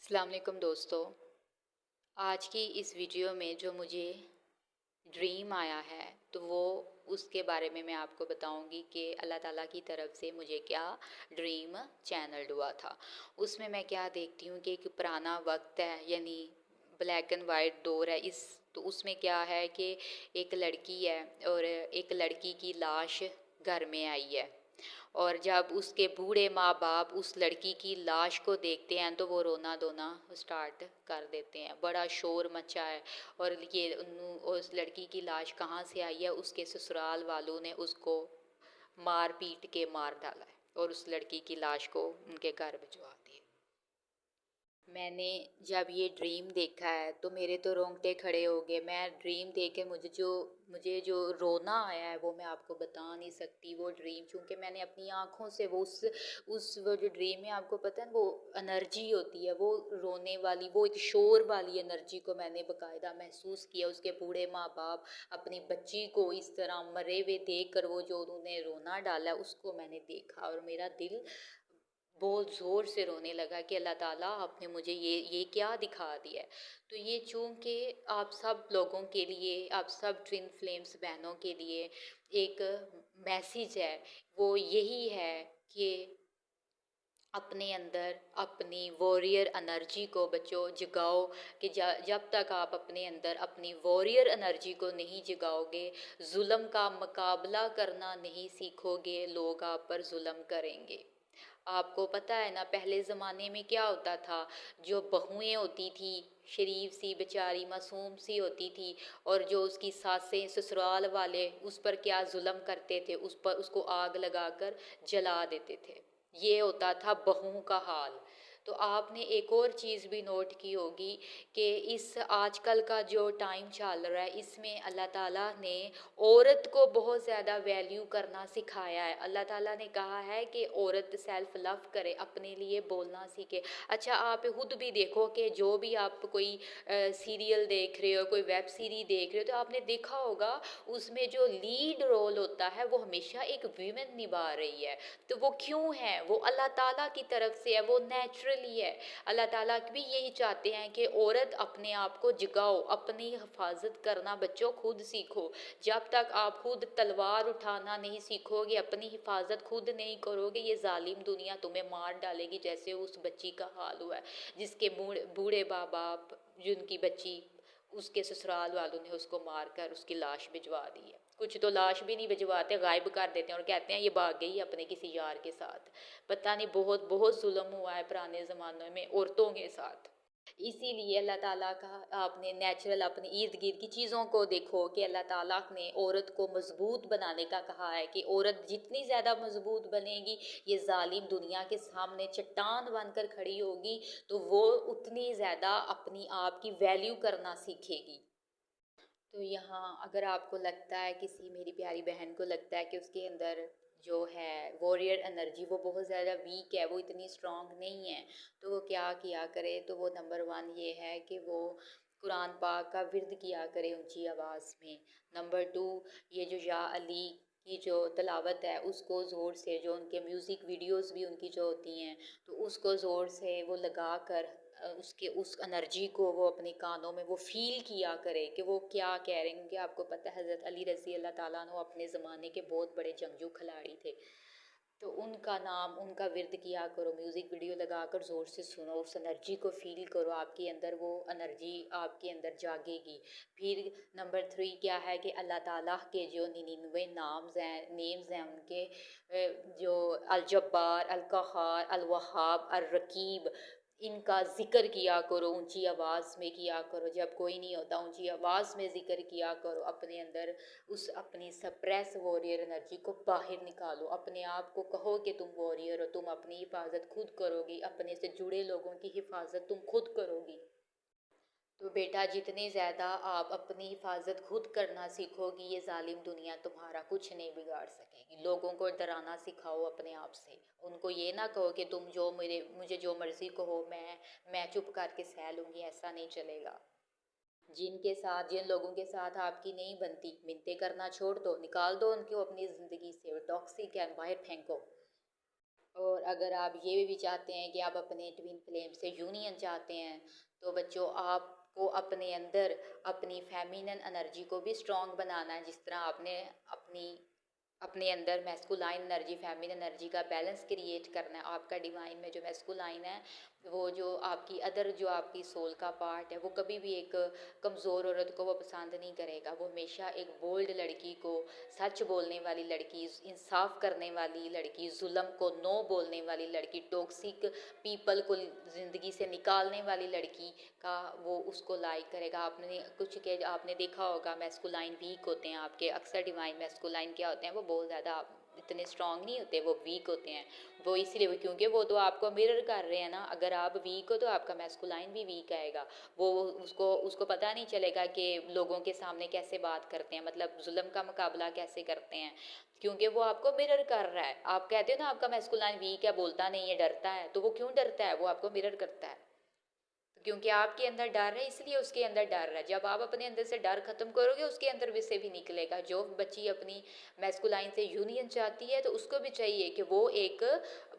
अस्सलाम वालेकुम दोस्तों। आज की इस वीडियो में जो मुझे ड्रीम आया है तो वो उसके बारे में मैं आपको बताऊंगी कि अल्लाह ताला की तरफ से मुझे क्या ड्रीम चैनल्ड हुआ था। उसमें मैं क्या देखती हूँ कि एक पुराना वक्त है, यानी ब्लैक एंड वाइट दौर है। तो उसमें क्या है कि एक लड़की है और एक लड़की की लाश घर में आई है, और जब उसके बूढ़े माँ बाप उस लड़की की लाश को देखते हैं तो वो रोना धोना स्टार्ट कर देते हैं। बड़ा शोर मचा है, और ये उस लड़की की लाश कहाँ से आई है, उसके ससुराल वालों ने उसको मार पीट के मार डाला है और उस लड़की की लाश को उनके घर भिजवा दिया। मैंने जब ये ड्रीम देखा है तो मेरे तो रोंगटे खड़े हो गए। मैं ड्रीम देख के मुझे जो रोना आया है वो मैं आपको बता नहीं सकती। वो ड्रीम चूँकि मैंने अपनी आँखों से वो जो ड्रीम है, आपको पता है वो एनर्जी होती है, वो रोने वाली, वो एक शोर वाली एनर्जी को मैंने बकायदा महसूस किया। उसके बूढ़े माँ बाप अपनी बच्ची को इस तरह मरे हुए देख कर वो जो उन्होंने रोना डाला उसको मैंने देखा, और मेरा दिल बहुत ज़ोर से रोने लगा कि अल्लाह ताला आपने मुझे ये क्या दिखा दिया है। तो ये चूँकि आप सब लोगों के लिए, आप सब ट्विन फ्लेम्स बहनों के लिए एक मैसेज है, वो यही है कि अपने अंदर अपनी वॉरियर एनर्जी को बच्चों जगाओ। कि जब तक आप अपने अंदर अपनी वॉरियर एनर्जी को नहीं जगाओगे, जुल्म का मुकाबला करना नहीं सीखोगे, लोग आप पर जुल्म करेंगे। आपको पता है ना, पहले ज़माने में क्या होता था, जो बहुएं होती थी शरीफ सी बेचारी मासूम सी होती थी, और जो उसकी सासें ससुराल वाले उस पर क्या जुल्म करते थे, उस पर उसको आग लगाकर जला देते थे। ये होता था बहुओं का हाल। तो आपने एक और चीज़ भी नोट की होगी कि इस आजकल का जो टाइम चल रहा है इसमें अल्लाह ताला ने औरत को बहुत ज़्यादा वैल्यू करना सिखाया है। अल्लाह ताला ने कहा है कि औरत सेल्फ लव करे, अपने लिए बोलना सीखे। अच्छा, आप खुद भी देखो कि जो भी आप कोई सीरियल देख रहे हो, कोई वेब सीरीज देख रहे हो, तो आपने देखा होगा उसमें जो लीड रोल होता है वो हमेशा एक वीमेन निभा रही है। तो वो क्यों है? वो अल्लाह ताला की तरफ से है, वो नेचुरली है। अल्लाह ताला भी यही चाहते हैं कि औरत अपने आप को जगाओ, अपनी हिफाजत करना बच्चों खुद सीखो। जब तक आप खुद तलवार उठाना नहीं सीखोगे, अपनी हिफाजत खुद नहीं करोगे, ये जालिम दुनिया तुम्हें मार डालेगी, जैसे उस बच्ची का हाल हुआ है जिसके बूढ़े बाप बाप जिनकी बच्ची उसके ससुराल वालों ने उसको मार कर उसकी लाश भिजवा दी है। कुछ तो लाश भी नहीं भिजवाते, गायब कर देते हैं और कहते हैं ये भाग गई अपने किसी यार के साथ। पता नहीं, बहुत बहुत जुल्म हुआ है पुराने ज़मानों में औरतों के साथ। इसीलिए अल्लाह ताला का आपने नेचुरल अपने इर्द गिर्द की चीज़ों को देखो कि अल्लाह ताला ने औरत को मजबूत बनाने का कहा है कि औरत जितनी ज़्यादा मजबूत बनेगी, ये जालिम दुनिया के सामने चट्टान बनकर खड़ी होगी, तो वो उतनी ज़्यादा अपनी आप की वैल्यू करना सीखेगी। तो यहाँ अगर आपको लगता है, किसी मेरी प्यारी बहन को लगता है कि उसके अंदर जो है वॉरियर एनर्जी वो बहुत ज़्यादा वीक है, वो इतनी स्ट्रांग नहीं है, तो वो क्या किया करे, तो वो नंबर वन ये है कि वो कुरान पाक का विर्द किया करे ऊंची आवाज़ में। नंबर टू, ये जो या अली की जो तलावत है उसको ज़ोर से, जो उनके म्यूज़िक वीडियोस भी उनकी जो होती हैं, तो उसको ज़ोर से वो लगा कर उसके उस एनर्जी को वो अपने कानों में वो फील किया करे कि वो क्या कह रहे हैं। क्योंकि आपको पता है हज़रत अली रज़ी अल्लाह ताला अन्हु अपने ज़माने के बहुत बड़े जंगजू खिलाड़ी थे, तो उनका नाम, उनका विर्द किया करो, म्यूज़िक वीडियो लगाकर ज़ोर से सुनो, उस एनर्जी को फील करो, आपके अंदर वो एनर्जी आपके अंदर जागेगी। फिर नंबर थ्री क्या है कि अल्लाह ताला के जो 99 नेम्स हैं उनके, जो अल जब्बार, अल कहार, अल वहाब, अल रकीब, इनका ज़िक्र किया करो, ऊंची आवाज़ में किया करो। जब कोई नहीं होता ऊंची आवाज़ में ज़िक्र किया करो, अपने अंदर उस अपनी सप्रेस वॉरियर एनर्जी को बाहर निकालो। अपने आप को कहो कि तुम वॉरियर हो, तुम अपनी हिफाजत खुद करोगी, अपने से जुड़े लोगों की हिफाजत तुम खुद करोगी। तो बेटा, जितनी ज़्यादा आप अपनी हिफाजत खुद करना सीखोगी, ये जालिम दुनिया तुम्हारा कुछ नहीं बिगाड़ सकेगी। लोगों को डराना सिखाओ अपने आप से। उनको ये ना कहो कि तुम जो मुझे जो मर्ज़ी कहो, मैं चुप करके सह लूँगी, ऐसा नहीं चलेगा। जिन लोगों के साथ आपकी नहीं बनती, मिन्नतें करना छोड़ दो, निकाल दो उनको अपनी ज़िंदगी से, वो टॉक्सिक है, बाहर फेंको। اور اگر آپ یہ بھی چاہتے ہیں کہ آپ اپنے ٹوین فلیم سے یونین چاہتے ہیں تو بچوں آپ کو اپنے اندر اپنی فیمینن انرجی کو بھی اسٹرانگ بنانا ہے، جس طرح آپ نے اپنے اندر میسکولائن انرجی فیمینن انرجی کا بیلنس کریٹ کرنا ہے۔ آپ کا ڈیوائن میں جو میسکولائن ہے وہ جو آپ کی جو آپ کی سول کا پارٹ ہے وہ کبھی بھی ایک کمزور عورت کو وہ پسند نہیں کرے گا، وہ ہمیشہ ایک بولڈ لڑکی کو، سچ بولنے والی لڑکی، انصاف کرنے والی لڑکی، ظلم کو نو بولنے والی لڑکی، ٹوکسک پیپل کو زندگی سے نکالنے والی لڑکی کا وہ اس کو لائک کرے گا۔ آپ نے دیکھا ہوگا میسکولائن ویک ہوتے ہیں آپ کے، اکثر ڈیوائن میسکولائن کیا ہوتے ہیں وہ بہت زیادہ اتنے اسٹرانگ نہیں ہوتے، وہ ویک ہوتے ہیں، وہ اسی لیے کیونکہ وہ تو آپ کو مرر کر رہے ہیں نا، اگر آپ ویک ہو تو آپ کا میسکولائن بھی ویک آئے گا، وہ اس کو پتہ نہیں چلے گا کہ لوگوں کے سامنے کیسے بات کرتے ہیں، مطلب ظلم کا مقابلہ کیسے کرتے ہیں، کیونکہ وہ آپ کو مرر کر رہا ہے۔ آپ کہتے ہیں نا آپ کا میسکولائن ویک ہے، بولتا نہیں ہے، ڈرتا ہے، تو وہ کیوں ڈرتا ہے؟ وہ آپ کو مرر کرتا ہے کیونکہ آپ کے اندر ڈر ہے، اس لیے اس کے اندر ڈر ہے۔ جب آپ اپنے اندر سے ڈر ختم کرو گے اس کے اندر بھی سے بھی نکلے گا۔ جو بچی اپنی میسکولائن سے یونین چاہتی ہے تو اس کو بھی چاہیے کہ وہ ایک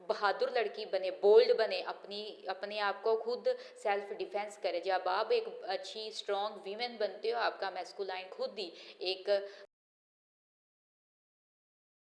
بہادر لڑکی بنے، بولڈ بنے، اپنے آپ کو خود سیلف ڈیفینس کرے۔ جب آپ ایک اچھی اسٹرانگ ویمن بنتے ہو آپ کا میسکولائن خود ہی ایک